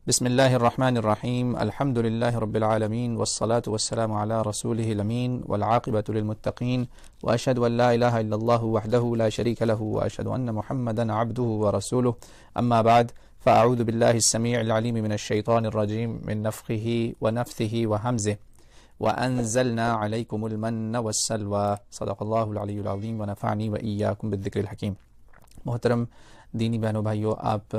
بسم اللہ الرحمن الرحیم الحمد للہ رب العالمین والصلاة والسلام علی رسولہ الامین والعاقبۃ للمتقین واشہد ان لا الہ الا اللہ وحدہ لا شریک لہ واشہد ان محمدا عبدہ ورسولہ اما بعد فاعوذ باللہ السمیع العلیم من الشیطان الرجیم من نفخہ ونفثہ وہمزہ وانزلنا علیکم المن والسلوى صدق اللہ العلی العظیم ونفعنی وإیاکم بالذکر الحکیم۔ محترم دینی بہنوں بھائیوں، آپ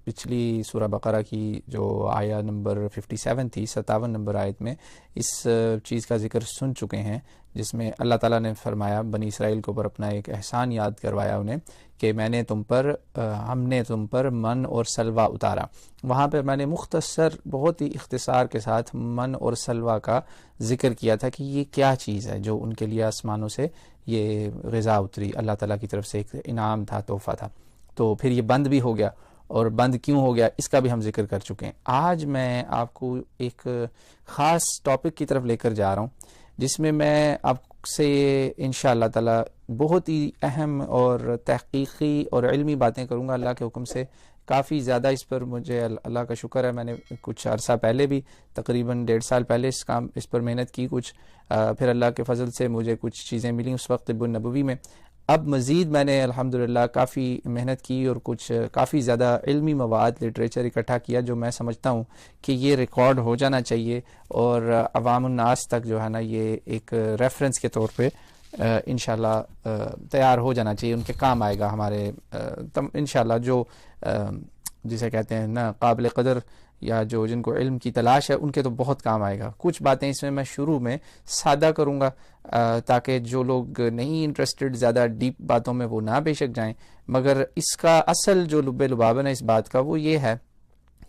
پچھلی سورہ بقرہ کی جو آیہ نمبر 57 تھی، 57 نمبر آیت میں اس چیز کا ذکر سن چکے ہیں، جس میں اللہ تعالیٰ نے فرمایا، بنی اسرائیل کے اوپر اپنا ایک احسان یاد کروایا انہیں کہ ہم نے تم پر من اور سلوہ اتارا۔ وہاں پہ میں نے مختصر بہت ہی اختصار کے ساتھ من اور سلوہ کا ذکر کیا تھا کہ یہ کیا چیز ہے جو ان کے لیے آسمانوں سے یہ غذا اتری، اللہ تعالیٰ کی طرف سے ایک انعام تھا، تحفہ تھا۔ تو پھر یہ بند بھی ہو گیا، اور بند کیوں ہو گیا اس کا بھی ہم ذکر کر چکے ہیں۔ آج میں آپ کو ایک خاص ٹاپک کی طرف لے کر جا رہا ہوں، جس میں آپ سے انشاءاللہ تعالی بہت ہی اہم اور تحقیقی اور علمی باتیں کروں گا اللہ کے حکم سے۔ کافی زیادہ اس پر مجھے اللہ کا شکر ہے، میں نے کچھ عرصہ پہلے بھی تقریباً 1.5 سال پہلے اس پر محنت کی، پھر اللہ کے فضل سے مجھے کچھ چیزیں ملیں اس وقت طب النبوی میں۔ اب مزید میں نے الحمدللہ کافی محنت کی اور کافی زیادہ علمی مواد لٹریچر اکٹھا کیا، جو میں سمجھتا ہوں کہ یہ ریکارڈ ہو جانا چاہیے اور عوام الناس تک جو ہے نا یہ ایک ریفرنس کے طور پہ انشاءاللہ تیار ہو جانا چاہیے، ان کے کام آئے گا ہمارے انشاءاللہ جو جسے کہتے ہیں نا قابل قدر یا جن کو علم کی تلاش ہے، ان کے تو بہت کام آئے گا۔ کچھ باتیں اس میں شروع میں سادہ کروں گا تاکہ جو لوگ نہیں انٹرسٹڈ زیادہ ڈیپ باتوں میں وہ نہ بے شک جائیں، مگر اس کا اصل جو لب لباب ہے اس بات کا وہ یہ ہے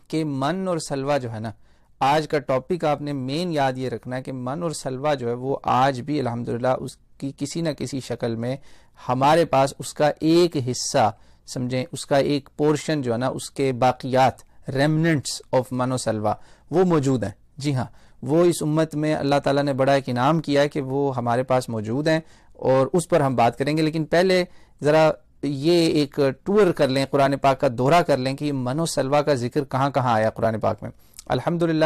کہ من اور سلوہ جو ہے نا، آج کا ٹاپک آپ نے مین یاد یہ رکھنا ہے کہ من اور سلوہ جو ہے وہ آج بھی الحمدللہ اس کی کسی نہ کسی شکل میں ہمارے پاس اس کا ایک حصہ سمجھیں، اس کا ایک پورشن جو ہے نا، اس کے باقیات ریمننٹس آف من و سلوہ وہ موجود ہیں۔ جی ہاں، وہ اس امت میں اللہ تعالیٰ نے بڑا ایک انعام کیا ہے کہ وہ ہمارے پاس موجود ہیں، اور اس پر ہم بات کریں گے۔ لیکن پہلے ذرا یہ ایک ٹور کر لیں، قرآن پاک کا دورہ کر لیں کہ یہ من و سلوہ کا ذکر کہاں کہاں آیا قرآن پاک میں۔ الحمدللہ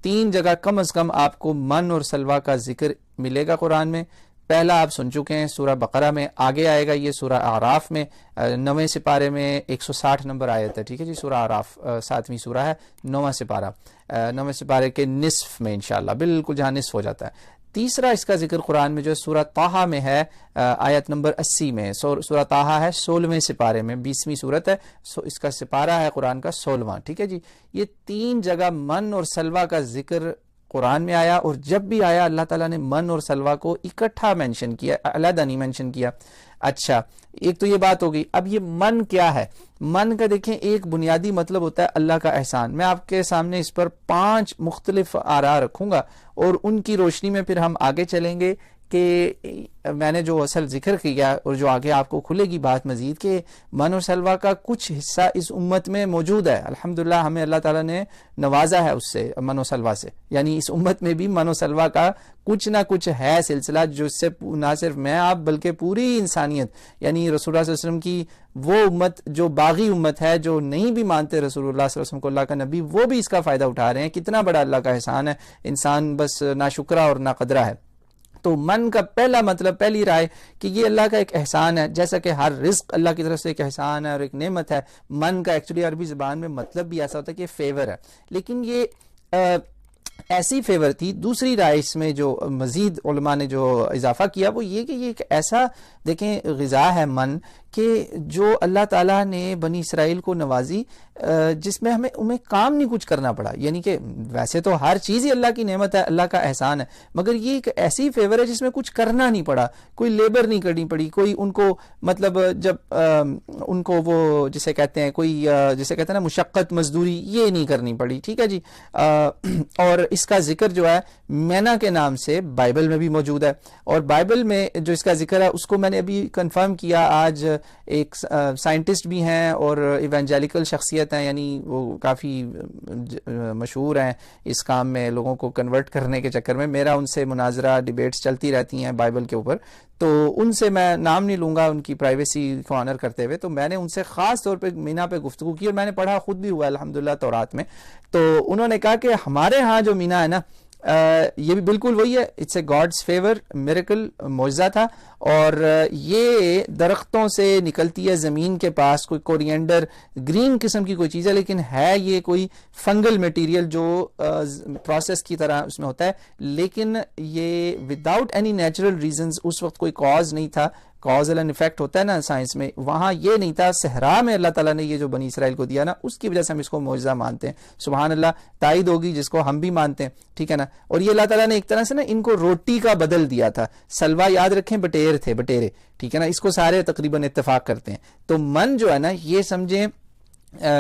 3 جگہ کم از کم آپ کو من اور سلوہ کا ذکر ملے گا قرآن میں۔ پہلا آپ سن چکے ہیں سورہ بقرہ میں، آگے آئے گا یہ سورہ اعراف میں 9ویں سپارے میں 160 نمبر آیت ہے، ٹھیک ہے جی۔ سورہ اعراف 7ویں سورہ ہے، 9واں سپارہ، 9ویں سپارے کے نصف میں انشاءاللہ، بالکل جہاں نصف ہو جاتا ہے۔ تیسرا اس کا ذکر قرآن میں جو ہے سورہ طٰہٰ میں ہے، آیت نمبر 80 میں۔ سورہ طٰہٰ ہے 16ویں سپارے میں، 20ویں سورت ہے، اس کا سپارہ ہے قرآن کا 16واں، ٹھیک ہے جی۔ یہ 3 جگہ من اور سلوہ کا ذکر قرآن میں آیا، اور جب بھی آیا اللہ تعالیٰ نے من اور سلوہ کو اکٹھا مینشن کیا، علیحدہ نہیں مینشن کیا۔ اچھا، ایک تو یہ بات ہو گئی۔ اب یہ من کیا ہے؟ من کا دیکھیں ایک بنیادی مطلب ہوتا ہے اللہ کا احسان۔ میں آپ کے سامنے اس پر 5 مختلف آراء رکھوں گا، اور ان کی روشنی میں پھر ہم آگے چلیں گے کہ میں نے جو اصل ذکر کیا اور جو آگے آپ کو کھلے گی بات مزید، کہ من و سلوہ کا کچھ حصہ اس امت میں موجود ہے۔ الحمدللہ ہمیں اللہ تعالیٰ نے نوازا ہے اس سے، من و سلوہ سے، یعنی اس امت میں بھی من و سلوہ کا کچھ نہ کچھ ہے سلسلہ، جو اس سے نہ صرف میں آپ بلکہ پوری انسانیت، یعنی رسول اللہ صلی اللہ علیہ وسلم کی وہ امت جو باغی امت ہے، جو نہیں بھی مانتے رسول اللہ صلی اللہ علیہ وسلم کو اللہ کا نبی، وہ بھی اس کا فائدہ اٹھا رہے ہیں۔ کتنا بڑا اللہ کا احسان ہے، انسان بس ناشکرہ اور ناقدرہ ہے۔ تو من کا پہلا مطلب، پہلی رائے کہ یہ اللہ کا ایک احسان ہے، جیسا کہ ہر رزق اللہ کی طرف سے ایک احسان ہے اور ایک نعمت ہے۔ من کا ایکچولی عربی زبان میں مطلب بھی ایسا ہوتا ہے کہ فیور ہے، لیکن یہ ایسی فیور تھی۔ دوسری رائے اس میں جو مزید علماء نے جو اضافہ کیا وہ یہ کہ یہ ایک ایسا دیکھیں غذا ہے من، کہ جو اللہ تعالیٰ نے بنی اسرائیل کو نوازی، جس میں ہمیں کام نہیں کچھ کرنا پڑا۔ یعنی کہ ویسے تو ہر چیز ہی اللہ کی نعمت ہے، اللہ کا احسان ہے، مگر یہ ایک ایسی فیور ہے جس میں کچھ کرنا نہیں پڑا، کوئی لیبر نہیں کرنی پڑی، کوئی ان کو مطلب جب ان کو وہ جسے کہتے ہیں کوئی جسے کہتے ہیں نا مشقت مزدوری، یہ نہیں کرنی پڑی، ٹھیک ہے جی۔ اور اس کا ذکر جو ہے مینا کے نام سے بائبل میں بھی موجود ہے، اور بائبل میں جو اس کا ذکر ہے اس کو میں نے ابھی کنفرم کیا آج ایک سائنٹسٹ بھی ہیں اور ایونجیلیکل شخصیت ہیں، یعنی وہ کافی مشہور ہیں اس کام میں لوگوں کو کنورٹ کرنے کے چکر میں. میرا ان سے مناظرہ ڈیبیٹس چلتی رہتی ہیں بائبل کے اوپر، تو ان سے میں نام نہیں لوں گا ان کی پرائیویسی کو آنر کرتے ہوئے. تو میں نے ان سے خاص طور پہ مینا پہ گفتگو کی، اور میں نے پڑھا خود بھی ہوا الحمدللہ تورات میں. تو انہوں نے کہا کہ ہمارے ہاں جو مینا ہے نا یہ بھی بالکل وہی ہے، it's a God's favour miracle, معجزہ تھا. اور یہ درختوں سے نکلتی ہے زمین کے پاس، کوئی کورینڈر گرین قسم کی کوئی چیز ہے، لیکن ہے یہ کوئی فنگل میٹیریل جو پروسیس کی طرح اس میں ہوتا ہے، لیکن یہ وداؤٹ اینی نیچرل ریزنز، اس وقت کوئی کاز نہیں تھا. کازل اینڈ افیکٹ ہوتا ہے نا سائنس میں، وہاں یہ نہیں تھا. صحرا میں اللہ تعالیٰ نے یہ جو بنی اسرائیل کو دیا نا، اس کی وجہ سے ہم اس کو معجزہ مانتے ہیں. سبحان اللہ، تائید ہوگی جس کو ہم بھی مانتے ہیں، ٹھیک ہے نا. اور یہ اللہ تعالیٰ نے ایک طرح سے نا ان کو روٹی کا بدل دیا تھا. سلوا یاد رکھیں بٹیر تھے، بٹیرے، ٹھیک ہے نا، اس کو سارے تقریباً اتفاق کرتے ہیں. تو من جو ہے نا یہ سمجھیں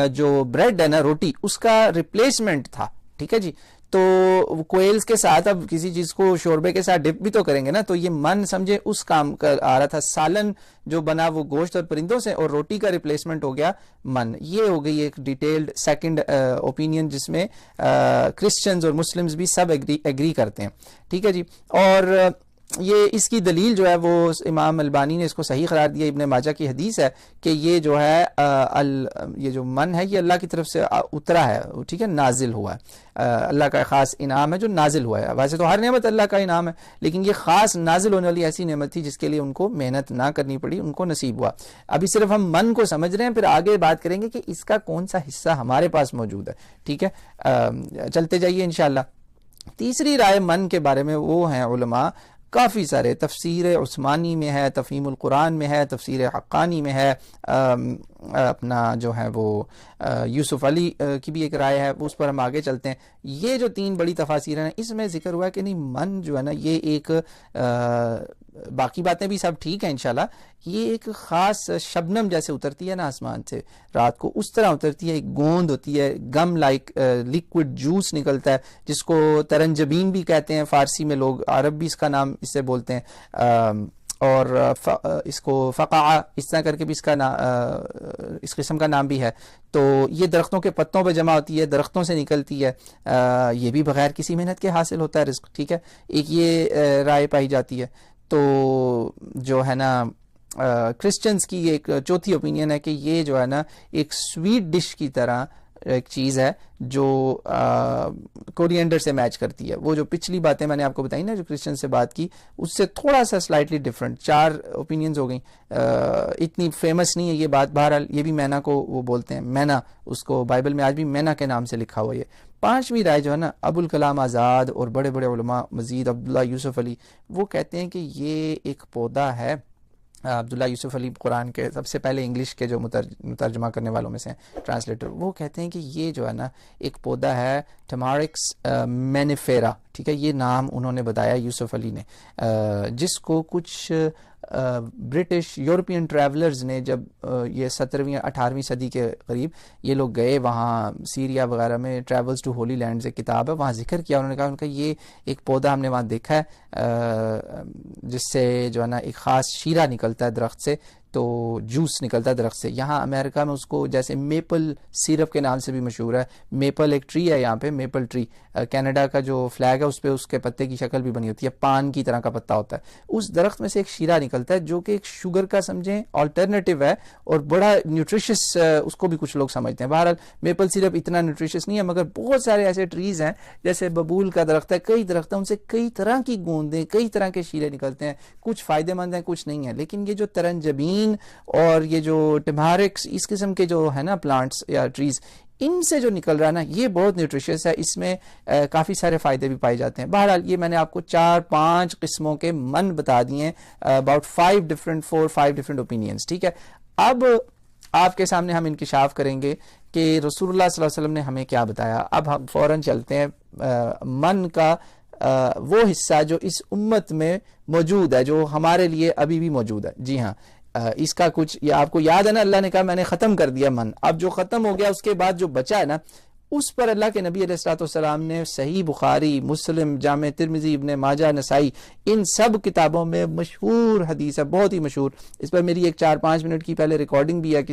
جو بریڈ ہے نا، روٹی، اس کا ریپلیسمنٹ تھا، ٹھیک ہے جی. تو کوئلز کے ساتھ اب کسی چیز کو شوربے کے ساتھ ڈپ بھی تو کریں گے نا، تو یہ من سمجھے اس کام کا آ رہا تھا. سالن جو بنا وہ گوشت اور پرندوں سے، اور روٹی کا ریپلیسمنٹ ہو گیا من. یہ ہو گئی ایک ڈیٹیلڈ سیکنڈ اوپینین جس میں کرسچنز اور مسلمز بھی سب ایگری کرتے ہیں، ٹھیک ہے جی. اور یہ اس کی دلیل جو ہے وہ امام البانی نے اس کو صحیح قرار دیا. ابن ماجہ کی حدیث ہے کہ یہ جو ہے یہ جو من ہے یہ اللہ کی طرف سے اترا ہے، ٹھیک ہے، نازل ہوا ہے. اللہ کا خاص انعام ہے جو نازل ہوا ہے. ویسے تو ہر نعمت اللہ کا انعام ہے، لیکن یہ خاص نازل ہونے والی ایسی نعمت تھی جس کے لیے ان کو محنت نہ کرنی پڑی، ان کو نصیب ہوا. ابھی صرف ہم من کو سمجھ رہے ہیں، پھر آگے بات کریں گے کہ اس کا کون سا حصہ ہمارے پاس موجود ہے، ٹھیک ہے. چلتے جائیے انشاءاللہ. تیسری رائے من کے بارے میں وہ ہیں علماء کافی سارے، تفسیر عثمانی میں ہے، تفہیم القرآن میں ہے، تفسیر حقانی میں ہے، اپنا جو ہے وہ یوسف علی کی بھی ایک رائے ہے، اس پر ہم آگے چلتے ہیں. یہ جو تین بڑی تفاسیر ہیں اس میں ذکر ہوا ہے کہ نہیں، من جو ہے نا یہ ایک باقی باتیں بھی سب ٹھیک ہیں انشاءاللہ، یہ ایک خاص شبنم جیسے اترتی ہے نا آسمان سے رات کو، اس طرح اترتی ہے. ایک گوند ہوتی ہے، گم لائک لیکوڈ جوس نکلتا ہے، جس کو ترنجبین بھی کہتے ہیں فارسی میں لوگ، عرب بھی اس کا نام اس سے بولتے ہیں، اور اس کو فقاعہ اس طرح کر کے بھی اس قسم کا نام بھی ہے. تو یہ درختوں کے پتوں پہ جمع ہوتی ہے، درختوں سے نکلتی ہے، یہ بھی بغیر کسی محنت کے حاصل ہوتا ہے رزق، ٹھیک ہے. ایک یہ رائے پائی جاتی ہے. تو جو ہے نا کرسچنز کی ایک چوتھی اوپینین ہے کہ یہ جو ہے نا ایک سویٹ ڈش کی طرح ایک چیز ہے جو کورینڈر سے میچ کرتی ہے. وہ جو پچھلی باتیں میں نے آپ کو بتائی نا جو کرسچن سے بات کی، اس سے تھوڑا سا سلائٹلی ڈفرنٹ. 4 اوپینینز ہو گئیں، اتنی فیمس نہیں ہے یہ بات. بہرحال یہ بھی مینا کو وہ بولتے ہیں، مینا، اس کو بائبل میں آج بھی مینا کے نام سے لکھا ہوا ہے. 5ویں رائے جو ہے نا ابو الکلام آزاد اور بڑے بڑے علماء مزید عبداللہ یوسف علی، وہ کہتے ہیں کہ یہ ایک پودا ہے. عبداللہ یوسف علی قرآن کے سب سے پہلے انگلش کے جو مترجمہ کرنے والوں میں سے ہیں، ٹرانسلیٹر، وہ کہتے ہیں کہ یہ جو ہے نا ایک پودا ہے ٹمارکس مینیفیرا، ٹھیک ہے. یہ نام انہوں نے بتایا یوسف علی نے، جس کو کچھ برٹش یورپین ٹریولرز نے جب یہ 17ویں 18ویں صدی کے قریب یہ لوگ گئے وہاں سیریا وغیرہ میں، ٹریولز ٹو ہولی لینڈ سے کتاب ہے، وہاں ذکر کیا. انہوں نے کہا ان کا یہ ایک پودا ہم نے وہاں دیکھا ہے جس سے جو ہے نا ایک خاص شیرہ نکلتا ہے درخت سے، تو جوس نکلتا ہے درخت سے. یہاں امریکہ میں اس کو جیسے میپل سیرپ کے نام سے بھی مشہور ہے. میپل ایک ٹری ہے یہاں پہ، میپل ٹری. کینیڈا کا جو فلیگ ہے اس پہ اس کے پتے کی شکل بھی بنی ہوتی ہے، پان کی طرح کا پتا ہوتا ہے. اس درخت میں سے ایک شیرہ نکلتا ہے جو کہ ایک شوگر کا سمجھیں آلٹرنیٹیو ہے، اور بڑا نیوٹریشس اس کو بھی کچھ لوگ سمجھتے ہیں. بہرحال میپل سیرپ اتنا نیوٹریشس نہیں ہے، مگر بہت سارے ایسے ٹریز ہیں جیسے ببول کا درخت ہے، کئی درخت ہیں، ان سے کئی طرح کی گوندیں، کئی طرح کے شیرے نکلتے ہیں. کچھ فائدہ مند ہیں، کچھ نہیں ہیں. لیکن یہ جو ترنجبین اور یہ جو ٹمارکس اس قسم کے جو ہے نا پلانٹس یا ٹریز، ان سے جو نکل رہا ہے نا یہ بہت نیوٹریشس ہے. اس میں کافی سارے فائدے بھی پائے جاتے ہیں. بہرحال یہ میں نے آپ کو 4-5 قسموں کے من بتا دیے، اباؤٹ 5 ڈفرنٹ اوپینینز، ٹھیک ہے. اب آپ کے سامنے ہم انکشاف کریں گے کہ رسول اللہ صلی اللہ علیہ وسلم نے ہمیں کیا بتایا. اب ہم فوراً چلتے ہیں من کا وہ حصہ جو اس امت میں موجود ہے، جو ہمارے لیے ابھی بھی موجود ہے. جی ہاں، اس کا کچھ یہ آپ کو یاد ہے نا، اللہ نے کہا میں نے ختم کر دیا من. اب جو ختم ہو گیا اس کے بعد جو بچا ہے نا اس پر اللہ کے نبی علیہ الصلوۃ والسلام نے صحیح بخاری، مسلم، جامع ترمذی، ابن ماجہ، نسائی، ان سب کتابوں میں مشہور حدیث ہے، بہت ہی مشہور. اس پر میری ایک 4-5 منٹ کی پہلے ریکارڈنگ بھی ہے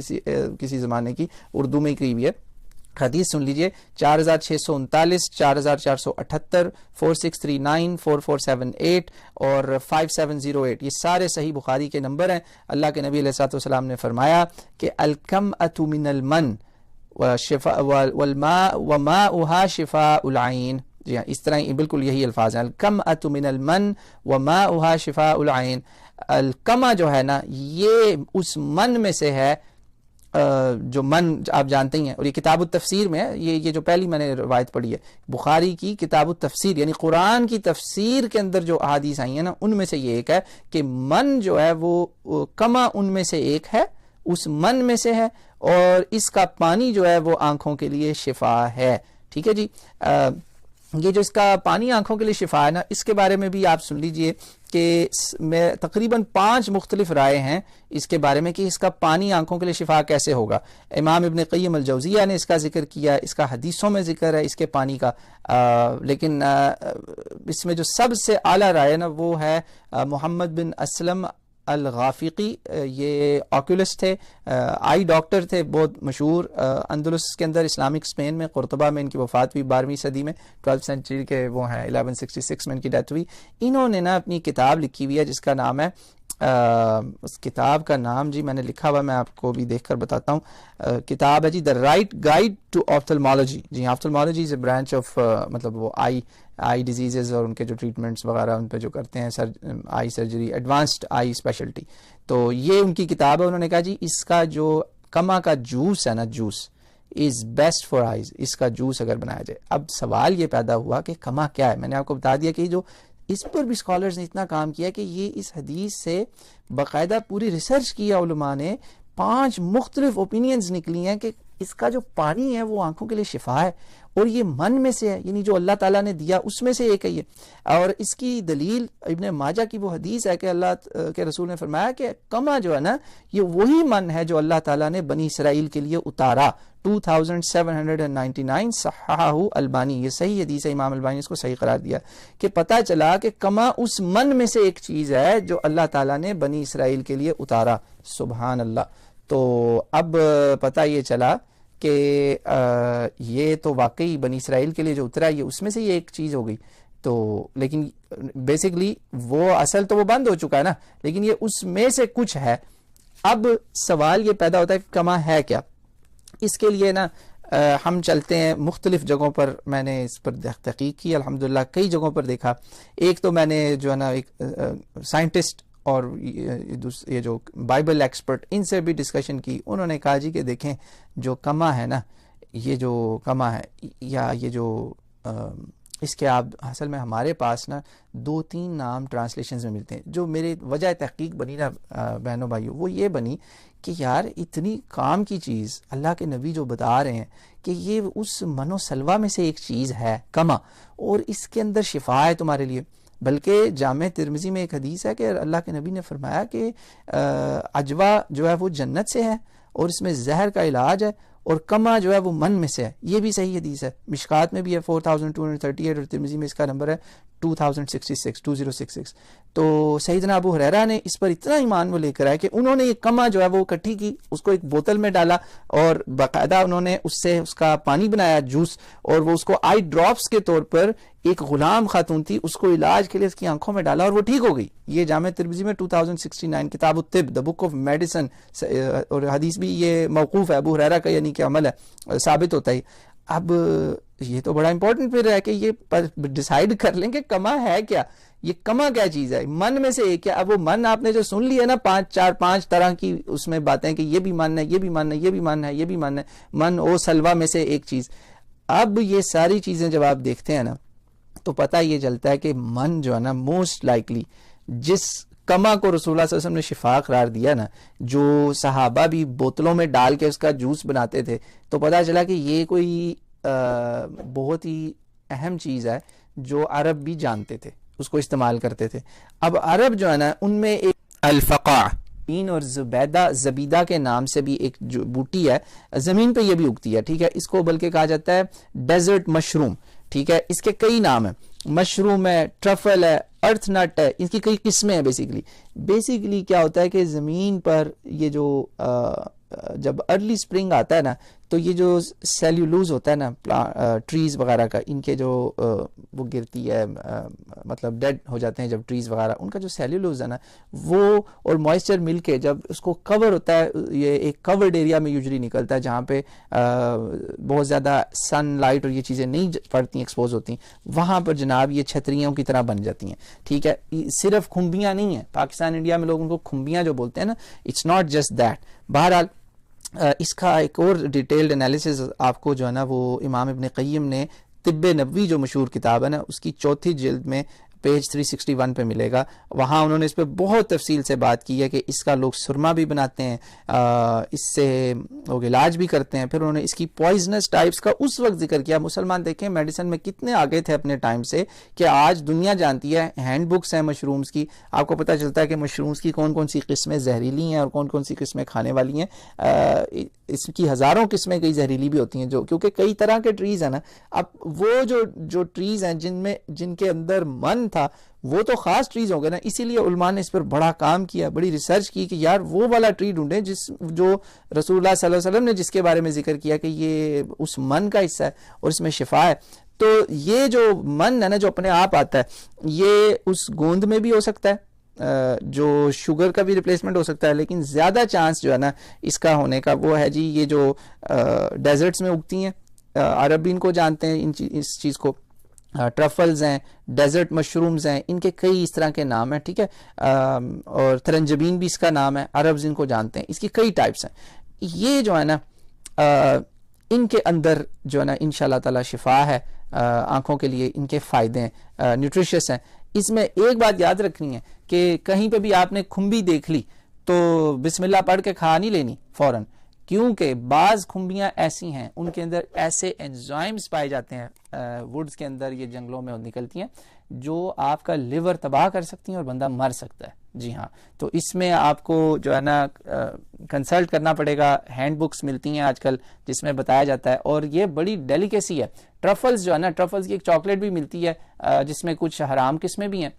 کسی زمانے کی، اردو میں ہی کی ہوئی ہے. حدیث سن لیجئے، 4639، 4478، 4639، 4478 اور 5708، یہ سارے صحیح بخاری کے نمبر ہیں. اللہ کے نبی علیہ الصلوۃ والسلام نے فرمایا کہ الکمأۃ من المن وماؤها شفاء العین. جی ہاں، اس طرح بالکل یہی الفاظ ہیں، الکمأۃ من المن وماؤها شفاء العین. الکما جو ہے نا، یہ اس من میں سے ہے جو من آپ جانتے ہی ہیں، اور یہ کتاب التفسیر میں ہے. یہ جو پہلی میں نے روایت پڑھی ہے بخاری کی، کتاب التفسیر یعنی قرآن کی تفسیر کے اندر جو احادیث آئی ہیں نا، ان میں سے یہ ایک ہے کہ من جو ہے وہ کما ان میں سے ایک ہے، اس من میں سے ہے، اور اس کا پانی جو ہے وہ آنکھوں کے لیے شفا ہے. ٹھیک ہے جی. یہ جو اس کا پانی آنکھوں کے لیے شفا ہے نا، اس کے بارے میں بھی آپ سن لیجئے کہ میں تقریباً 5 مختلف رائے ہیں اس کے بارے میں کہ اس کا پانی آنکھوں کے لیے شفا کیسے ہوگا. امام ابن قیم الجوزیہ نے اس کا ذکر کیا، اس کا حدیثوں میں ذکر ہے اس کے پانی کا، لیکن اس میں جو سب سے اعلیٰ رائے نا وہ ہے محمد بن اسلم الغافقی. یہ آکولسٹ تھے، آئی ڈاکٹر تھے، بہت مشہور. اندلس کے اندر، اسلامک اسپین میں، قرطبہ میں ان کی وفات ہوئی 12ویں صدی میں، 12th سینچری کے وہ ہیں، 1166 میں ان کی ڈیتھ ہوئی. انہوں نے نا اپنی کتاب لکھی ہوئی ہے جس کا نام ہے، اس کتاب کا نام جی میں نے لکھا ہوا، میں آپ کو بھی دیکھ کر بتاتا ہوں. کتاب ہے جی the right guide to ophthalmology. جی ophthalmology is a branch of مطلب وہ آئی ڈیزیزز اور ان کے جو ٹریٹمنٹس وغیرہ ان پہ جو کرتے ہیں، آئی سرجری، ایڈوانسڈ آئی اسپیشلٹی. تو یہ ان کی کتاب ہے. انہوں نے کہا جی اس کا جو کما کا جوس ہے نا، juice is best for eyes, اس کا جوس اگر بنایا جائے. اب سوال یہ پیدا ہوا کہ کما کیا ہے. میں نے آپ کو بتا دیا کہ جو اس پر بھی اسکالرز نے اتنا کام کیا کہ یہ اس حدیث سے باقاعدہ پوری ریسرچ کیا علماء نے، 5 مختلف اوپینینز نکلی ہیں کہ اس کا جو پانی ہے وہ آنکھوں کے لیے شفا ہے، اور یہ من میں سے ہے، یعنی جو اللہ تعالیٰ نے دیا اس میں سے ایک ہے یہ. اور اس کی دلیل ابن ماجہ کی وہ حدیث ہے کہ اللہ کے رسول نے فرمایا کہ کما جو ہے نا، یہ وہی من ہے جو اللہ تعالیٰ نے بنی اسرائیل کے لیے اتارا. 2799 صححہ البانی، یہ صحیح حدیث ہے، امام البانی نے اس کو صحیح قرار دیا کہ پتہ چلا کہ کما اس من میں سے ایک چیز ہے جو اللہ تعالیٰ نے بنی اسرائیل کے لیے اتارا. سبحان اللہ. تو اب پتہ یہ چلا کہ یہ تو واقعی بنی اسرائیل کے لیے جو اترا یہ اس میں سے یہ ایک چیز ہو گئی. تو لیکن بیسکلی وہ اصل تو وہ بند ہو چکا ہے نا، لیکن یہ اس میں سے کچھ ہے. اب سوال یہ پیدا ہوتا ہے کہ کما ہے کیا. اس کے لیے نا ہم چلتے ہیں مختلف جگہوں پر. میں نے اس پر تحقیق کی الحمدللہ، کئی جگہوں پر دیکھا. ایک تو میں نے جو ہے نا ایک سائنٹسٹ اور یہ جو بائبل ایکسپرٹ ان سے بھی ڈسکشن کی. انہوں نے کہا جی کہ دیکھیں جو کما ہے نا، یہ جو کما ہے یا یہ جو اس کے آپ اصل میں ہمارے پاس نا 2-3 نام ٹرانسلیشنز میں ملتے ہیں. جو میرے وجہ تحقیق بنی نا بہنوں بھائیوں، وہ یہ بنی کہ یار اتنی کام کی چیز اللہ کے نبی جو بتا رہے ہیں کہ یہ اس من و سلوہ میں سے ایک چیز ہے کما، اور اس کے اندر شفا ہے تمہارے لیے. بلکہ جامع ترمذی میں ایک حدیث ہے کہ اللہ کے نبی نے فرمایا کہ عجوہ جو ہے وہ جنت سے ہے اور اس میں زہر کا علاج ہے، اور کما جو ہے وہ من میں سے ہے. یہ بھی صحیح حدیث ہے، مشکات میں بھی ہے 4238 اور ترمذی میں اس کا نمبر ہے 2066. تو سیدنا ابو ہریرہ نے اس پر اتنا ایمان وہ لے کر آئے کہ انہوں نے یہ کما جو ہے وہ اکٹھی کی، اس کو ایک بوتل میں ڈالا اور باقاعدہ انہوں نے اس سے اس کا پانی بنایا جوس، اور وہ اس کو آئی ڈراپس کے طور پر ایک غلام خاتون تھی اس کو علاج کے لیے اس کی آنکھوں میں ڈالا اور وہ ٹھیک ہو گئی. یہ جامع ترمذی میں 2069 کتاب الطب، دا بک آف میڈیسن، اور حدیث بھی یہ موقوف ہے ابو ہریرہ کا، یعنی کہ عمل ہے ثابت ہوتا ہے. اب یہ تو بڑا امپورٹنٹ پھر ہے کہ یہ ڈیسائیڈ کر لیں کہ کما ہے کیا. یہ کما کیا چیز ہے؟ من میں سے ایک ہے. اب وہ من آپ نے جو سن لی ہے نا 5 طرح کی اس میں باتیں کہ یہ بھی من ہے، یہ بھی من ہے، یہ بھی من ہے، یہ بھی من ہے، من او سلوا میں سے ایک چیز. اب یہ ساری چیزیں جب آپ دیکھتے ہیں نا تو پتہ یہ چلتا ہے کہ من جو ہے نا موسٹ لائکلی جس کما کو رسول اللہ صلی اللہ علیہ وسلم نے شفا قرار دیا نا، جو صحابہ بھی بوتلوں میں ڈال کے اس کا جوس بناتے تھے، تو پتہ چلا کہ یہ کوئی بہت ہی اہم چیز ہے جو عرب بھی جانتے تھے، اس کو استعمال کرتے تھے. اب عرب جو ہے نا ان میں ایک الفقاع، بین اور زبیدہ کے نام سے بھی ایک جو بوٹی ہے زمین پہ یہ بھی اگتی ہے, ٹھیک ہے. اس کو بلکہ کہا جاتا ہے ڈیزرٹ مشروم, ٹھیک ہے. اس کے کئی نام ہیں, مشروم ہے, ٹرفل ہے, ارتھ نٹ ہے, اس کی کئی قسمیں ہیں. بیسیکلی کیا ہوتا ہے کہ زمین پر یہ جو جب ارلی سپرنگ آتا ہے نا, تو یہ جو سیلولوز ہوتا ہے نا ٹریز وغیرہ کا, ان کے جو وہ گرتی ہے, مطلب ڈیڈ ہو جاتے ہیں جب ٹریز وغیرہ, ان کا جو سیلولوز ہے نا وہ اور موئسچر مل کے جب اس کو کور ہوتا ہے, یہ ایک کورڈ ایریا میں یوزلی نکلتا ہے جہاں پہ بہت زیادہ سن لائٹ اور یہ چیزیں نہیں پڑتی, ایکسپوز ہوتی, وہاں پر جناب یہ چھتریوں کی طرح بن جاتی ہیں, ٹھیک ہے. صرف کھمبیاں نہیں ہیں, پاکستان انڈیا میں لوگ ان کو کھمبیاں جو بولتے ہیں نا, اٹس ناٹ جسٹ دیٹ. بہرحال اس کا ایک اور ڈیٹیلڈ انالیسز آپ کو جو ہے نا وہ امام ابن قیم نے طب نبوی جو مشہور کتاب ہے نا اس کی 4تھی جلد میں پیج 361 پہ ملے گا. وہاں انہوں نے اس پہ بہت تفصیل سے بات کی ہے کہ اس کا لوگ سرما بھی بناتے ہیں, اس سے لوگ علاج بھی کرتے ہیں. پھر انہوں نے اس کی پوائزنس ٹائپس کا اس وقت ذکر کیا. مسلمان دیکھیں میڈیسن میں کتنے آگے تھے اپنے ٹائم سے, کہ آج دنیا جانتی ہے, ہینڈ بکس ہیں مشرومز کی, آپ کو پتہ چلتا ہے کہ مشرومز کی کون کون سی قسمیں زہریلی ہیں اور کون کون سی قسمیں کھانے والی ہیں. اس کی ہزاروں قسمیں کئی زہریلی بھی ہوتی ہیں, جو کیونکہ کئی طرح کے ٹریز ہیں نا. اب وہ جو ٹریز ہیں جن کے اندر من تھا وہ تو خاص ٹریز ہو گئے نا, اسی لیے علماء نے اس پر بڑا کام کیا, بڑی ریسرچ کی کہ یار وہ والا ٹری ڈھونڈیں جو رسول اللہ صلی اللہ علیہ وسلم نے جس کے بارے میں ذکر کیا کہ یہ اس من کا حصہ ہے اور اس میں شفا ہے. تو یہ جو من ہے نا جو اپنے آپ آتا ہے, یہ اس گوند میں بھی ہو سکتا ہے, جو شوگر کا بھی ریپلیسمنٹ ہو سکتا ہے, لیکن زیادہ چانس جو ہے نا اس کا ہونے کا وہ ہے جی یہ جو ڈیزرٹس میں اگتی ہیں, عرب بھی ان کو جانتے ہیں اس چیز کو, ٹرفلز ہیں, ڈیزرٹ مشرومز ہیں, ان کے کئی اس طرح کے نام ہیں, ٹھیک ہے. اور ترنجبین بھی اس کا نام ہے, عربز ان کو جانتے ہیں, اس کی کئی ٹائپس ہیں. یہ جو ہے نا ان کے اندر جو ہے نا انشاءاللہ تعالی شفا ہے, آنکھوں کے لیے ان کے فائدے ہیں, نیوٹریشس ہیں. اس میں ایک بات یاد رکھنی ہے کہ کہیں پہ بھی آپ نے کھمبی دیکھ لی تو بسم اللہ پڑھ کے کھا نہیں لینی فوراً, کیونکہ بعض کھمبیاں ایسی ہیں ان کے اندر ایسے انزائمز پائے جاتے ہیں ووڈز کے اندر, یہ جنگلوں میں نکلتی ہیں, جو آپ کا لیور تباہ کر سکتی ہیں اور بندہ مر سکتا ہے. جی ہاں, تو اس میں آپ کو جو ہے نا کنسلٹ کرنا پڑے گا. ہینڈ بکس ملتی ہیں آج کل جس میں بتایا جاتا ہے, اور یہ بڑی ڈیلیکیسی ہے. ٹرفلز جو ہے نا, ٹرفلز کی ایک چاکلیٹ بھی ملتی ہے جس میں کچھ حرام قسمیں بھی ہیں.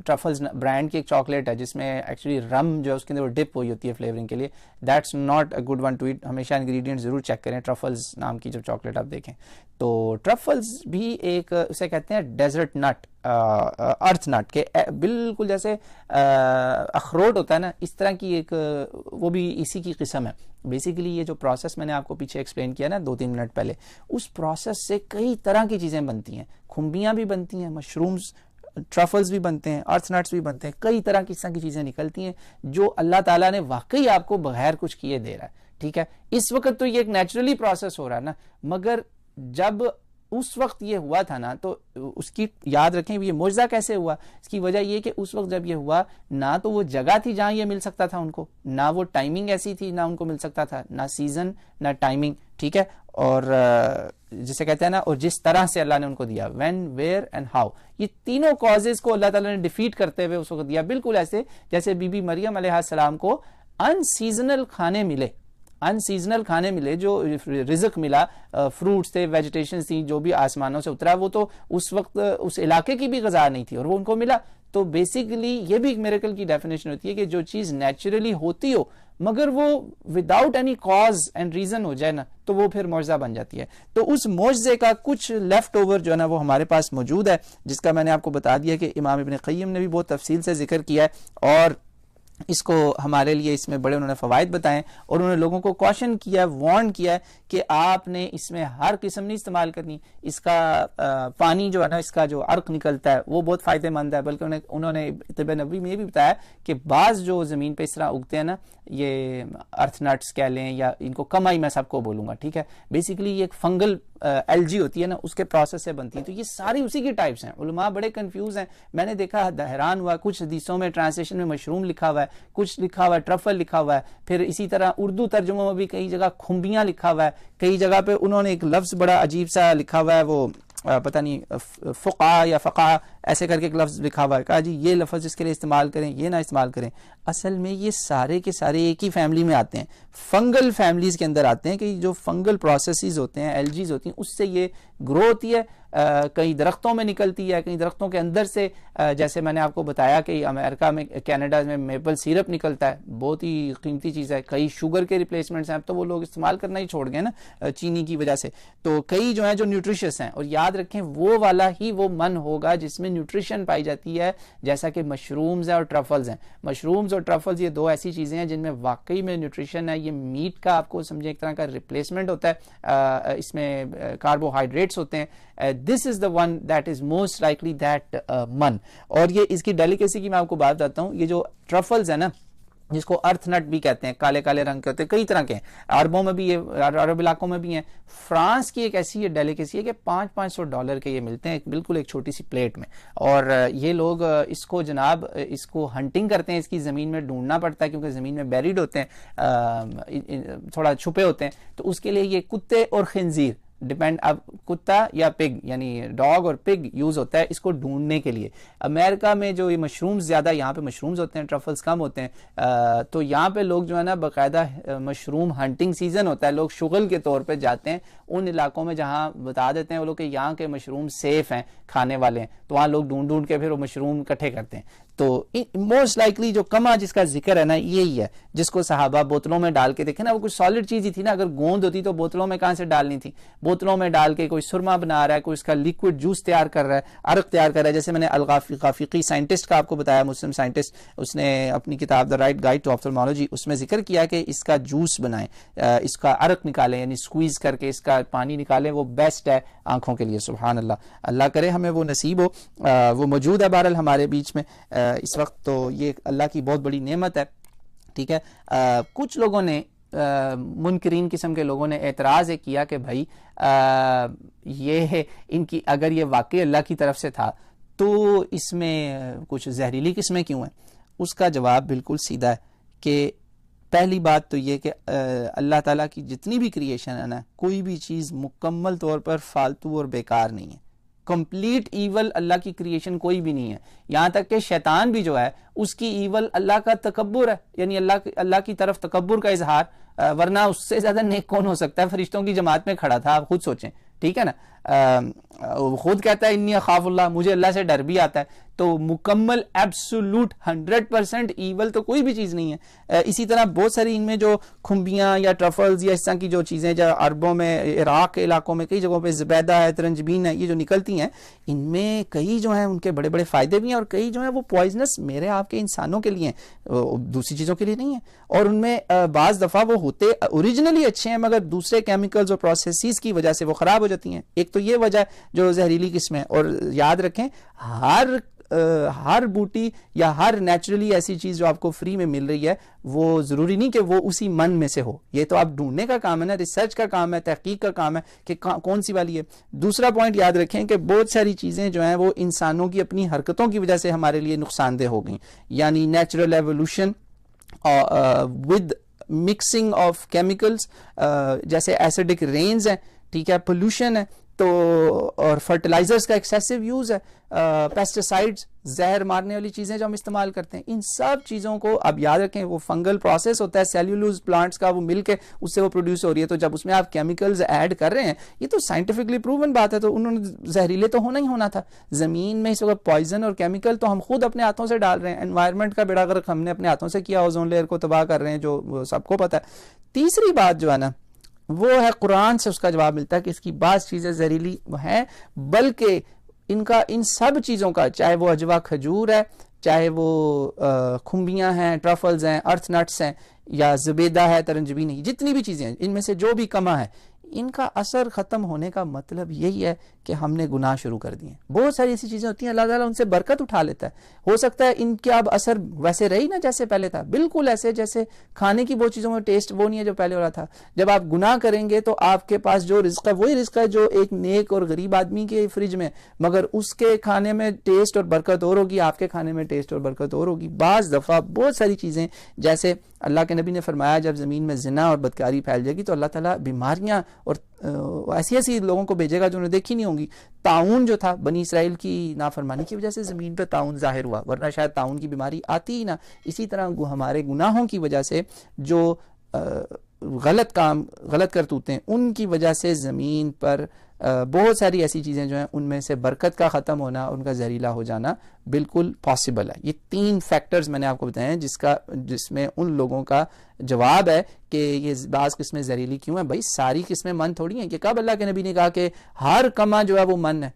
ٹرفلز برانڈ کی ایک چاکلیٹ ہے جس میں ایکچولی رم جو ہے اس کے اندر وہ ڈپ ہوئی ہوتی ہے فلیورنگ کے لیے. That's not a good one to eat. ہمیشہ انگریڈینٹ ضرور چیک کریں. ٹرفلز نام کی جو چاکلیٹ آپ دیکھیں تو ٹرفلز بھی ایک اسے کہتے ہیں ڈیزرٹ نٹ, ارتھ نٹ کے بالکل جیسے اخروٹ ہوتا ہے نا, اس طرح کی ایک وہ بھی اسی کی قسم ہے. بیسیکلی یہ جو پروسیس میں نے آپ کو پیچھے ایکسپلین کیا نا 2-3 منٹ پہلے, اس پروسیس سے کئی طرح کی چیزیں بنتی ہیں. کھمبیاں بھی بنتی ہیں, مشرومز ٹرفلز بھی بنتے ہیں, ارتھ نٹس بھی بنتے ہیں, کئی طرح کی چیزیں نکلتی ہیں جو اللہ تعالیٰ نے واقعی آپ کو بغیر کچھ کیے دے رہا ہے. ٹھیک ہے, اس وقت تو یہ ایک نیچرلی پروسیس ہو رہا ہے نا, مگر جب اس وقت یہ ہوا تھا نا تو اس کی یاد رکھیں یہ معجزہ کیسے ہوا. اس کی وجہ یہ کہ اس وقت جب یہ ہوا نہ تو وہ جگہ تھی جہاں یہ مل سکتا تھا ان کو, نہ وہ ٹائمنگ ایسی تھی نہ ان کو مل سکتا تھا, نہ سیزن نہ ٹائمنگ. ٹھیک ہے, اور جسے کہتے ہیں نا, اور جس طرح سے اللہ نے ان کو دیا, وین, ویئر اینڈ ہاؤ, یہ تینوں کازز کو اللہ تعالیٰ نے ڈیفیٹ کرتے ہوئے اس وقت دیا. بالکل ایسے جیسے بی بی مریم علیہ السلام کو ان سیزنل کھانے ملے, جو رزق ملا, فروٹس تھے, ویجیٹیشنز تھی, جو بھی آسمانوں سے اترا وہ تو اس وقت اس علاقے کی بھی غذا نہیں تھی اور وہ ان کو ملا. تو بیسیکلی یہ بھی ایک میریکل کی ڈیفینیشن ہوتی ہے کہ جو چیز نیچرلی ہوتی ہو مگر وہ without any cause and reason ہو جائے نا تو وہ پھر معجزہ بن جاتی ہے. تو اس معجزے کا کچھ لیفٹ اوور جو ہے نا وہ ہمارے پاس موجود ہے, جس کا میں نے آپ کو بتا دیا کہ امام ابن قیم نے بھی بہت تفصیل سے ذکر کیا ہے, اور اس کو ہمارے لیے اس میں بڑے انہوں نے فوائد بتائیں, اور انہوں نے لوگوں کو کوشن کیا, وارن کیا کہ آپ نے اس میں ہر قسم نہیں استعمال کرنی. اس کا پانی جو ہے نا, اس کا جو عرق نکلتا ہے وہ بہت فائدہ مند ہے, بلکہ انہوں نے طب نبوی میں یہ بھی بتایا کہ بعض جو زمین پہ اس طرح اگتے ہیں نا, یہ ارتھ نٹس کہہ لیں یا ان کو کمائی میں سب کو بولوں گا. ٹھیک ہے, بیسیکلی یہ ایک فنگل الجی ہوتی ہے نا, اس کے پروسیس سے بنتی ہے. تو یہ ساری اسی کی ٹائپس ہیں. علماء بڑے کنفیوز ہیں, میں نے دیکھا حیران ہوا, کچھ حدیثوں میں ٹرانسلیشن میں مشروم لکھا ہوا ہے, کچھ لکھا ہوا ہے ٹرفل لکھا ہوا ہے, پھر اسی طرح اردو ترجموں میں بھی کئی جگہ کھمبیاں لکھا ہوا ہے, کئی جگہ پہ انہوں نے ایک لفظ بڑا عجیب سا لکھا ہوا ہے, وہ پتہ نہیں فقہ یا فقہ ایسے کر کے ایک لفظ لکھا ہوا ہے، کہا جی یہ لفظ اس کے لیے استعمال کریں، یہ نہ استعمال کریں. اصل میں یہ سارے کے سارے ایک ہی فیملی میں آتے ہیں، فنگل فیملیز کے اندر آتے ہیں، کہ جو فنگل پروسیسز ہوتے ہیں، ایلجیز ہوتی ہیں، اس سے یہ گرو ہوتی ہے. کئی درختوں میں نکلتی ہے، کئی درختوں کے اندر سے جیسے میں نے آپ کو بتایا کہ امریکہ میں کینیڈا میں میپل سیرپ نکلتا ہے، بہت ہی قیمتی چیز ہے. کئی شوگر کے ریپلیسمنٹس ہیں، اب تو وہ لوگ استعمال کرنا ہی چھوڑ گئے نا چینی کی وجہ سے. تو کئی جو ہیں جو نیوٹریشس ہیں، اور یاد رکھیں وہ والا ہی وہ من ہوگا جس میں نیوٹریشن پائی جاتی ہے، جیسا کہ مشرومز ہیں اور ٹرفلز ہیں. مشرومز اور ٹرفلز یہ دو ایسی چیزیں ہیں جن میں واقعی میں نیوٹریشن ہے. یہ میٹ کا آپ کو سمجھیں ایک طرح کا ریپلیسمنٹ ہوتا ہے، اس میں کاربوہائیڈریٹس ہوتے ہیں. This is the one that is most likely that من. اور یہ اس کی ڈیلیکیسی کی میں آپ کو بات بتاتا ہوں. یہ جو ٹرفلز ہیں نا، جس کو ارتھ نٹ بھی کہتے ہیں، کالے کالے رنگ کے ہوتے ہیں، کئی طرح کے ہیں، عربوں میں بھی، یہ عرب علاقوں میں بھی ہیں. فرانس کی ایک ایسی یہ ڈیلیکیسی ہے کہ $500 کے یہ ملتے ہیں بالکل ایک چھوٹی سی پلیٹ میں. اور یہ لوگ اس کو جناب اس کو ہنٹنگ کرتے ہیں، اس کی زمین میں ڈھونڈنا پڑتا ہے کیونکہ زمین میں بیریڈ ہوتے ہیں، تھوڑا چھپے ہوتے ہیں. تو اس کے لیے یہ کتے اور خنزیر ڈیپینڈ، اب کتا یا پگ یعنی ڈاگ اور پگ یوز ہوتا ہے اس کو ڈھونڈنے کے لیے. امریکہ میں جو یہ مشرومز زیادہ، یہاں پہ مشرومز ہوتے ہیں، ٹرفلز کم ہوتے ہیں. تو یہاں پہ لوگ جو ہے نا باقاعدہ مشروم ہنٹنگ سیزن ہوتا ہے، لوگ شغل کے طور پہ جاتے ہیں ان علاقوں میں جہاں بتا دیتے ہیں وہ لوگ کہ یہاں کے مشروم سیف ہیں، کھانے والے ہیں. تو وہاں لوگ ڈھونڈ ڈھونڈ کے پھر وہ مشروم اکٹھے کرتے ہیں. تو موسٹ لائکلی جو کما جس کا ذکر ہے نا یہی ہے، جس کو صحابہ بوتلوں میں ڈال کے دیکھیں نا، وہ کچھ سالڈ چیز ہی تھی نا. اگر گوند ہوتی تو بوتلوں میں کہاں سے ڈالنی تھی؟ بوتلوں میں ڈال کے کوئی سرما بنا رہا ہے، کوئی اس کا لیکوڈ جوس تیار کر رہا ہے، عرق تیار کر رہا ہے. جیسے میں نے الغافقی سائنٹسٹ کا آپ کو بتایا، مسلم سائنٹسٹ، اس نے اپنی کتاب دا رائٹ گائیڈ ٹو آپتھالمالوجی اس میں ذکر کیا کہ اس کا جوس بنائیں، اس کا عرق نکالیں، یعنی سکویز کر کے اس کا پانی نکالیں، وہ بیسٹ ہے آنکھوں کے لیے. سبحان اللہ، اللہ کرے ہمیں وہ نصیب ہو. وہ موجود ہے بہرحال ہمارے بیچ میں اس وقت، تو یہ اللہ کی بہت بڑی نعمت ہے. ٹھیک ہے. کچھ لوگوں نے منکرین قسم کے لوگوں نے اعتراض کیا کہ بھائی یہ ان کی اگر یہ واقعی اللہ کی طرف سے تھا تو اس میں کچھ زہریلی قسمیں کیوں ہیں؟ اس کا جواب بالکل سیدھا ہے کہ پہلی بات تو یہ کہ اللہ تعالیٰ کی جتنی بھی کریشن ہے نا، کوئی بھی چیز مکمل طور پر فالتو اور بیکار نہیں ہے. کمپلیٹ ایول اللہ کی کریشن کوئی بھی نہیں ہے. یہاں تک کہ شیطان بھی جو ہے اس کی ایول اللہ کا تکبر ہے، یعنی اللہ کی طرف تکبر کا اظہار، ورنہ اس سے زیادہ نیک کون ہو سکتا ہے؟ فرشتوں کی جماعت میں کھڑا تھا، آپ خود سوچیں. ٹھیک ہے نا، خود کہتا ہے انی اخاف اللہ، مجھے اللہ سے ڈر بھی آتا ہے. تو مکمل ایبسولوٹ 100% ایول تو کوئی بھی چیز نہیں ہے. اسی طرح بہت ساری ان میں جو کھمبیاں یا ٹرفلز یا اس طرح کی جو چیزیں جو عربوں میں، عراق کے علاقوں میں کئی جگہوں پہ زبیدہ ہے، ترنجبین ہے، یہ جو نکلتی ہیں، ان میں کئی جو ہیں ان کے بڑے بڑے فائدے بھی ہیں، اور کئی جو ہیں وہ پوائزنس میرے آپ کے انسانوں کے لیے ہیں، دوسری چیزوں کے لیے نہیں ہیں. اور ان میں بعض دفعہ وہ ہوتے اوریجنلی اچھے ہیں مگر دوسرے کیمیکلز اور پروسیسز کی وجہ سے وہ خراب ہو جاتی ہیں. ایک تو یہ وجہ جو زہریلی قسمیں. اور یاد رکھیں ہر بوٹی یا ہر نیچرلی ایسی چیز جو آپ کو فری میں مل رہی ہے وہ ضروری نہیں کہ وہ اسی من میں سے ہو. یہ تو آپ ڈھونڈنے کا کام ہے نا، ریسرچ کا کام ہے، تحقیق کا کام ہے کہ کون سی والی ہے. دوسرا پوائنٹ یاد رکھیں کہ بہت ساری چیزیں جو ہیں وہ انسانوں کی اپنی حرکتوں کی وجہ سے ہمارے لیے نقصان دہ ہو گئیں، یعنی natural evolution with mixing of chemicals, جیسے ایسیڈک رینز ہیں، ٹھیک ہے، پولوشن ہے، تو اور فرٹیلائزرز کا ایکسیسو یوز ہے، پیسٹیسائڈز، زہر مارنے والی چیزیں جو ہم استعمال کرتے ہیں، ان سب چیزوں کو اب یاد رکھیں وہ فنگل پروسیس ہوتا ہے، سیلولوز پلانٹس کا، وہ مل کے اس سے وہ پروڈیوس ہو رہی ہے. تو جب اس میں آپ کیمیکلز ایڈ کر رہے ہیں، یہ تو سائنٹیفکلی پروون بات ہے، تو انہوں نے زہریلے تو ہونا ہی ہونا تھا. زمین میں اس وقت پوائزن اور کیمیکل تو ہم خود اپنے ہاتھوں سے ڈال رہے ہیں. انوائرمنٹ کا بیڑا غرق ہم نے اپنے ہاتھوں سے کیا، اوزون لیئر کو تباہ کر رہے ہیں، جو سب کو پتہ ہے. تیسری بات جو ہے نا وہ ہے قرآن سے اس کا جواب ملتا ہے کہ اس کی بعض چیزیں زہریلی ہیں، بلکہ ان سب چیزوں کا، چاہے وہ اجوا کھجور ہے، چاہے وہ کھمبیاں ہیں، ٹرفلز ہیں، ارتھ نٹس ہیں، یا زبیدہ ہے، ترنجبین ہے، جتنی بھی چیزیں ہیں ان میں سے جو بھی کما ہے، ان کا اثر ختم ہونے کا مطلب یہی ہے کہ ہم نے گناہ شروع کر دیے. بہت ساری ایسی چیزیں ہوتی ہیں اللہ تعالیٰ ان سے برکت اٹھا لیتا ہے. ہو سکتا ہے ان کے اب اثر ویسے رہی نہ جیسے پہلے تھا، بالکل ایسے جیسے کھانے کی بہت چیزوں میں ٹیسٹ وہ نہیں ہے جو پہلے ہو رہا تھا. جب آپ گناہ کریں گے تو آپ کے پاس جو رزق ہے وہی رزق ہے جو ایک نیک اور غریب آدمی کے فریج میں، مگر اس کے کھانے میں ٹیسٹ اور برکت اور ہوگی، آپ کے کھانے میں ٹیسٹ اور برکت اور ہوگی. بعض دفعہ بہت ساری چیزیں جیسے اللہ کے نبی نے فرمایا جب زمین میں زنا اور بدکاری پھیل جائے گی تو اللہ تعالیٰ بیماریاں اور ایسی ایسی لوگوں کو بھیجے گا جو انہیں دیکھی نہیں ہوں گی. طاعون جو تھا بنی اسرائیل کی نافرمانی کی وجہ سے زمین پہ طاعون ظاہر ہوا, ورنہ شاید طاعون کی بیماری آتی ہی نہ. اسی طرح ہمارے گناہوں کی وجہ سے جو غلط کرتوتیں ان کی وجہ سے زمین پر بہت ساری ایسی چیزیں جو ہیں ان میں سے برکت کا ختم ہونا, ان کا زہریلا ہو جانا بالکل پاسبل ہے. یہ 3 فیکٹرز میں نے آپ کو بتائے ہیں جس میں ان لوگوں کا جواب ہے کہ یہ بعض قسمیں زہریلی کیوں ہیں. بھائی ساری قسمیں من تھوڑی ہیں کہ کب اللہ کے نبی نے کہا کہ ہر کما جو ہے وہ من ہے.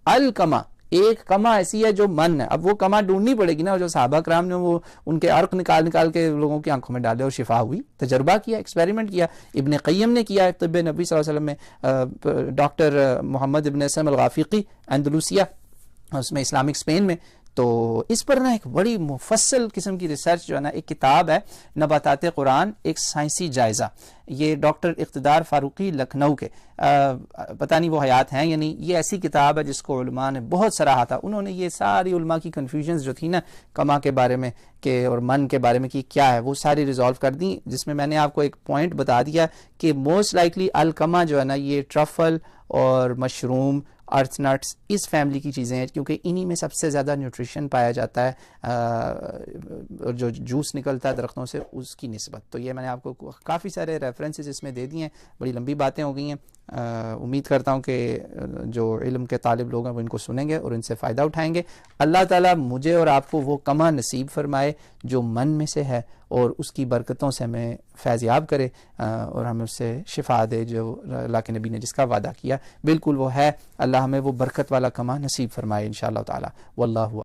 الکما ایک کما ایسی ہے جو من ہے. اب وہ کما ڈھونڈنی پڑے گی نا. جو صحابہ کرام نے وہ ان کے عرق نکال کے لوگوں کی آنکھوں میں ڈالے اور شفا ہوئی, تجربہ کیا, ایکسپیریمنٹ کیا. ابن قیم نے کیا طب نبی صلی اللہ علیہ وسلم میں, ڈاکٹر محمد ابن اسلم الغافقی اندلوسیہ اس میں اسلامک اسپین میں, تو اس پر نا ایک بڑی مفصل قسم کی ریسرچ جو ہے نا, ایک کتاب ہے نباتات قرآن ایک سائنسی جائزہ. یہ ڈاکٹر اقتدار فاروقی لکھنؤ کے, پتہ نہیں وہ حیات ہیں یا نہیں. یہ ایسی کتاب ہے جس کو علماء نے بہت سراہا تھا. انہوں نے یہ ساری علماء کی کنفیوژنز جو تھی نا کما کے بارے میں کہ اور من کے بارے میں کہ کیا ہے, وہ ساری ریزالو کر دیں, جس میں نے آپ کو ایک پوائنٹ بتا دیا کہ موسٹ لائکلی الکما جو ہے نا یہ ٹرفل اور مشروم ارتھ نٹس اس فیملی کی چیزیں ہیں, کیونکہ انہی میں سب سے زیادہ نیوٹریشن پایا جاتا ہے, اور جو جوس نکلتا ہے درختوں سے اس کی نسبت. تو یہ میں نے آپ کو کافی سارے ریفرنسز اس میں دے دیے ہیں. بڑی لمبی باتیں ہو گئی ہیں. امید کرتا ہوں کہ جو علم کے طالب لوگ ہیں وہ ان کو سنیں گے اور ان سے فائدہ اٹھائیں گے. اللہ تعالیٰ مجھے اور آپ کو وہ کما نصیب فرمائے جو من میں سے ہے, اور اس کی برکتوں سے ہمیں فیض یاب کرے, اور ہمیں اس سے شفا دے جو اللہ کے نبی نے جس کا وعدہ کیا بالکل وہ ہے. اللہ ہمیں وہ برکت والا کما نصیب فرمائے انشاءاللہ تعالی. واللہ